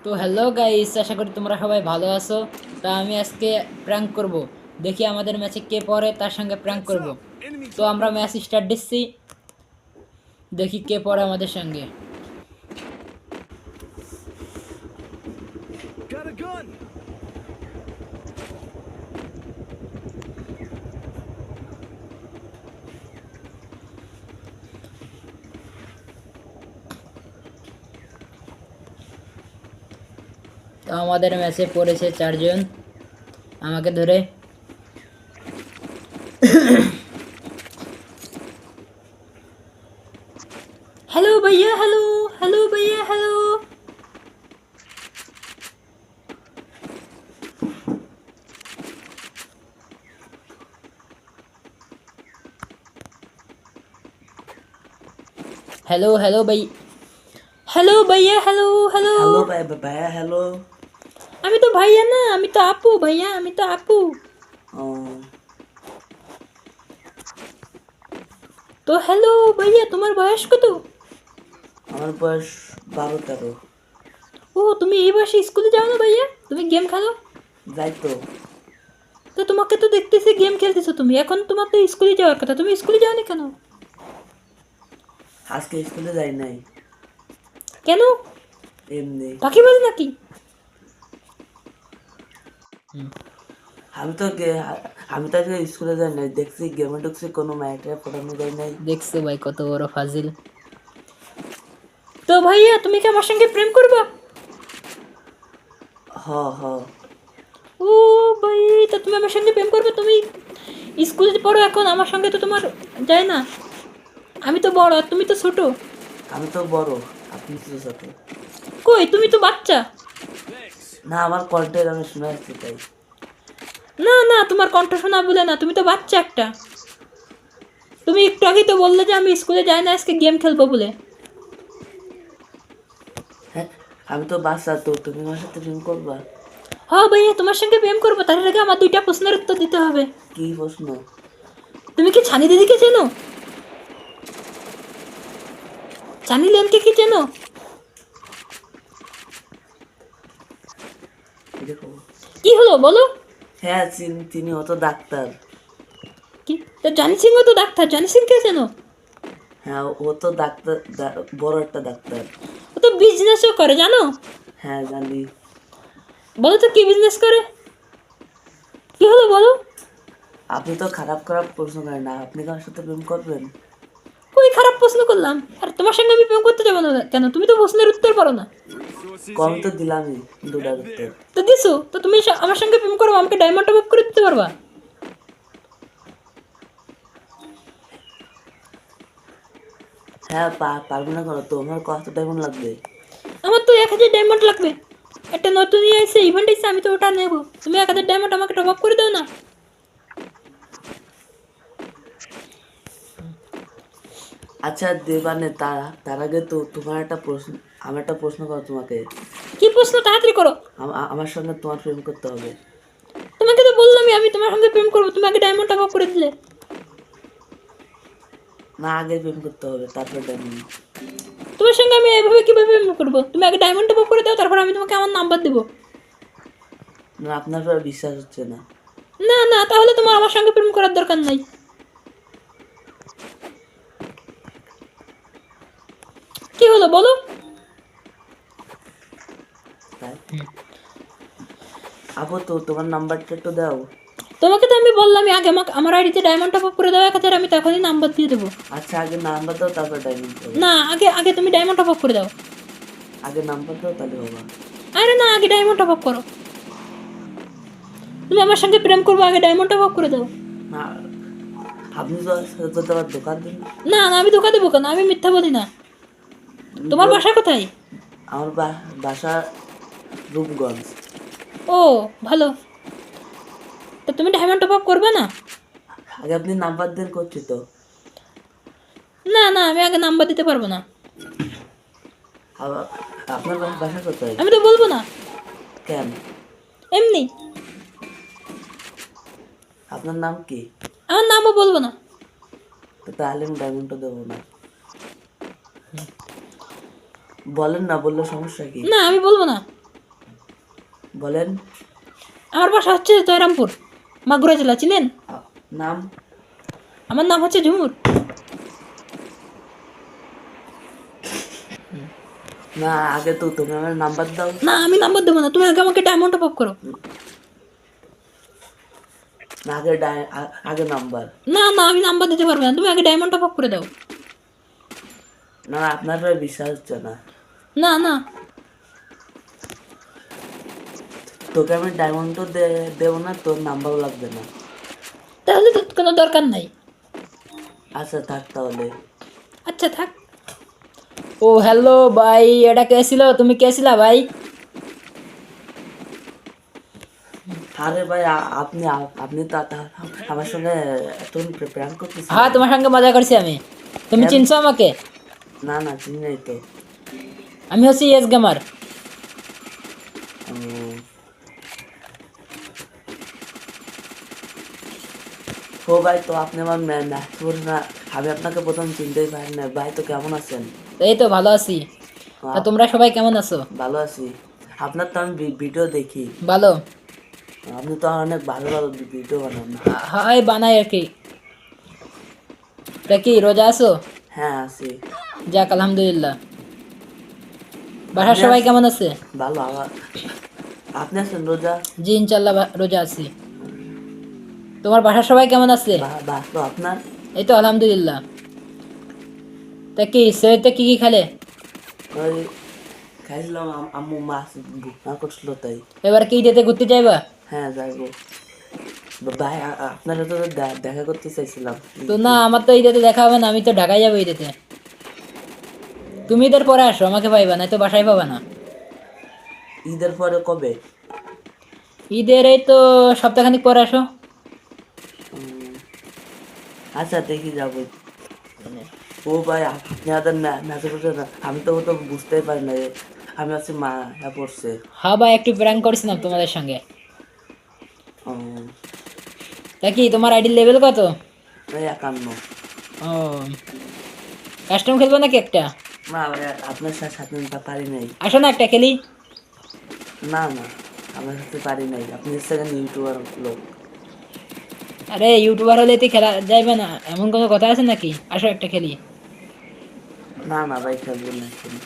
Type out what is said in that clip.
তো hello guys, আশা করি তোমরা সবাই ভালো আছো। তা আমি আজকে প্র্যাঙ্ক করব। দেখি আমাদের ম্যাচে কে পড়ে, তার সঙ্গে প্র্যাঙ্ক করব। তো আমরা ম্যাচ স্টার্ট দিচ্ছি, দেখি কে পড়ে আমাদের সঙ্গে। তো আমাদের ম্যাচে পড়েছে চারজন আমাকে ধরে। হ্যালো ভাইয়া, হ্যালো হ্যালো ভাইয়া, হ্যালো। হ্যালো হ্যালো ভাই, হ্যালো ভাইয়া, হ্যালো হ্যালো। হ্যালো ভাইয়া হ্যালো। আমি তো ভাইয়া না, আমি তো আপু ভাইয়া, আমি তো আপু। ও তো হ্যালো ভাইয়া, তোমার বয়স কত? আমার বয়স 12-13। ও, তুমি এই বয়সে স্কুলে যাও না ভাইয়া? তুমি গেম খেলো? যাই তো। তো তোমাকে তো দেখতেছি গেম খেলতেছো তুমি। এখন তোমার তো স্কুলে যাওয়ার কথা, তুমি স্কুলে যাওনি কেন? আজকে স্কুলে যাই নাই, কেন? এমনি। পাখি বাজ নাকি? আমি তো আমি তো আজকে স্কুলে যাই নাই, দেখছি গেমে ঢুকছি, কোনো ম্যাটে পড়ানো যায় নাই। দেখছো ভাই কত বড় ফাজিল। তো ভাইয়া, তুমি কি আমার সঙ্গে প্রেম করবা? হ হ। ও ভাই, তা তুমি আমার সঙ্গে প্রেম করবে? তুমি স্কুলে পড়ো এখন, আমার সঙ্গে তো তোমার যায় না। আমি তো বড় আর তুমি তো ছোট। আমি তো বড়, আপনি তো ছোট। কই, তুমি তো বাচ্চা। না, আমার কণ্ঠের আমি শোনা যাচ্ছে তাই। না না, তোমার কণ্ঠ শোনা বলে না, তুমি তো বাচ্চা একটা। তুমি একটু আগেই তো বললে যে আমি স্কুলে যাই না, আজকে গেম খেলবো বলে। হ্যাঁ, আমি তো বাচ্চা, তো তুমি আমার সাথে প্রেম করবা? হ্যাঁ ভাইয়া, তোমার সঙ্গে প্রেম করবো, তার আগে আমার দুইটা প্রশ্নের উত্তর দিতে হবে। কি প্রশ্ন? তুমি কি ছানি দিদিকে চেনো? ছানি লেনকে কি চেনো? দেখো। কি হলো বলো? হ্যাঁ, চিনি, ও তো ডাক্তার। কি? তো জানি সিংও তো ডাক্তার, জানি সিংকে চেনো? হ্যাঁ, ও তো ডাক্তার, বড় একটা ডাক্তার। ও তো বিজনেসও করে, জানো? হ্যাঁ, জানি। বলো তো কি বিজনেস করে? কি হলো বলো? আপনি তো খারাপ খারাপ প্রশ্ন করেন না, আপনি কার সাথে প্রেম করবেন? ওই খারাপ প্রশ্ন করলাম, আর তোমার সঙ্গে আমি প্রেম করতে যাবো না কেন? তুমি তো প্রশ্নের উত্তর পারো না। কম তো দিলামই দুটার উত্তর। তো দিছো তো, তুমি আমার সঙ্গে প্রেম করবো, আমাকে ডায়মন্ড টপ আপ করে দিতে পারবা? হ্যাঁ, পারবো না কেন? তো আমার কত টাইম লাগবে? আমার তো 1000 ডায়মন্ড লাগবে। একটা নতুন ইয়ে এসে ইভেন্ট এসে, আমি তো ওটা নেবো। তুমি 1000 ডায়মন্ড আমাকে টপ আপ করে দাও না। আচ্ছা, দেবানে, তার আগে তো তোমার একটা প্রশ্ন, আমার একটা প্রশ্ন করো তোমাকে। কি প্রশ্ন? তাড়াতাড়ি করো। আমার সঙ্গে তোমার প্রেম করতে হবে। তোমাকে তো বললামই আমি তোমার সঙ্গে প্রেম করবো, তুমি আগে ডায়মন্ড টপ আপ করে দিলে। না, আগে প্রেম করতে হবে, তারপর ডায়মন্ড। তোমার সঙ্গে আমি এভাবে কিভাবে প্রেম করবো? তুমি আগে ডায়মন্ড টপ আপ করে দাও, তারপর আমি তোমাকে আমার নাম্বার দেবো। না, আপনার উপর বিশ্বাস হচ্ছে না। না না, তাহলে তোমার আমার সঙ্গে প্রেম করার দরকার নাই। কি হলো বলো? তাই আপু, তো তোমার নাম্বারটা একটু দাও। তোমাকে তো আমি বললামই আগে আমাকে আমার আইডিতে ডায়মন্ড টপ আপ করে দাও 1000, আমি তখনই নাম্বার দিয়ে দেবো। আচ্ছা, আগে নাম্বার দাও, তারপর ডায়মন্ড হবে। না, আগে আগে তুমি ডায়মন্ড টপ আপ করে দাও। আগে নাম্বার দাও, তাহলে হবে। আরে না, আগে ডায়মন্ড টপ আপ করো। তুমি আমার সঙ্গে প্রেম করবো, আগে ডায়মন্ড টপ আপ করে দাও। না, আপনি তো আমার দোকান দিন। না না, আমি ধোকা দেবো কেন? আমি মিথ্যা বলি না। তোমার বাসা কোথায়? আমার বাসা রূপগঞ্জ। ও, ভালো। তো তুমি ডায়মন্ড টপ আপ করবে না? আগে আপনি নাম্বার দেন, করছি তো। না না, আমি আগে নাম্বার দিতে পারবো না। আবার আপনার বাসা কোথায়? আমি তো বলবো না। কেন? এমনি। আপনার নাম কি? আমার নামও বলবো না। তো তাহলে আমি ডায়মন্ডটা দেবো না। বলেন না, বললে সমস্যা কি? না, আমি বলবো না। বলেন। আমার বাসা হচ্ছে জয়রামপুর, মাগুরা জেলা, চিনেন? নাম? আমার নাম হচ্ছে ঝুমুর। না, আগে তো তুমি আমার নাম্বার দাও। না, আমি নাম্বার দেবো না, তুমি আগে আমাকে ডায়মন্ড টপ আপ করো। না, আগে নাম্বার। না না, আমি নাম্বার দিতে পারবো না, তুমি আগে ডায়মন্ড টপ আপ করে দাও। না, আপনার প্রায় বিশ্বাস হচ্ছে না। না না, তোকে আমি ডায়মন্ড তো দেবো না, তোর নাম্বারও লাগবে না। তাহলে তো কোনো দরকার নাই। আচ্ছা থাক তাহলে। আচ্ছা থাক। ও হ্যালো ভাই, এটা কে ছিল? তুমি কে ছিলা ভাই? আরে ভাই, আপনি আপনি তো আমার সঙ্গে এতক্ষণ প্র্যাঙ্ক করতেছেন। হ্যাঁ, তোমার সঙ্গে মজা করছি আমি। তুমি কেন? চিনছো আমাকে? না না, চিনি নাই তো। আমি হচ্ছি ইয়েস গেমার। উম, ও ভাই, তো আপনি আমার ম্যাথ পড়ে না, আমি আপনাকে প্রথম চিনতেই পারি না। ভাই তো কেমন আছেন? এই তো ভালো আছি। তা আপ- তোমরা সবাই কেমন আছো? ভালো আছি। আপনার তো আমি ভিডিও দেখি। ভালো। আপনি তো অনেক ভালো ভালো ভিডিও বানান। হয় বানাই আর কি। তা কি রোজা আছো? হ্যাঁ আছি। যাক আলহামদুলিল্লাহ। বাসার আপনি সবাই কেমন আছে? ভালো আবার। আপনি আছেন রোজা? জি ইনশাল্লাহ রোজা আছি। তোমার বাসার সবাই কেমন আছে? ভালো। আপনার? এই তো আলহামদুলিল্লাহ। তা কি সেহতে কি কি খেলে? ওই খাইছিলাম, আম্মু মাছ ভুনা করছিল তাই। এবার কি দিতে ঘুরতে যাইবা? হ্যাঁ যাইবো। ভাই, আপনারা তো দেখা করতে চাইছিলাম। তো না, আমার তো ঈদেতে দেখা হবে না, আমি তো ঢাকায় যাবো ঈদেতে। তুমি ঈদের পরে আসো, আমাকে পাইবা না, তো বাসায় পাবা না। ঈদের পরে কবে? ঈদের এই তো সপ্তাহখানিক পরে আসো। উম, আচ্ছা দেখি যাবো। ও ভাই, আপনি হাতের ম্যাচে পড়ছে না, আমি তো তো বুঝতেই পারি না আমি আছি মা পড়ছে। হ্যাঁ ভাই, একটু প্র্যাঙ্ক করেছিলাম তোমাদের সঙ্গে। উম, তা কি তোমার আইডির লেভেল কত? এই 51। ও, কাস্টম খেলবো নাকি একটা? না ভাই, আপনার সাথে পারি নাই। আসো না একটা খেলি। না না, আমার সাথে পারি নাই। আপনি সেকেন্ড ইউটিউবার লোক। আরে ইউটিউবার হলে তুই খেলা যাইবে না, এমন কোনো কথা আছে নাকি? আসো একটা খেলি। না না ভাই, খেলবেন না, খেলি।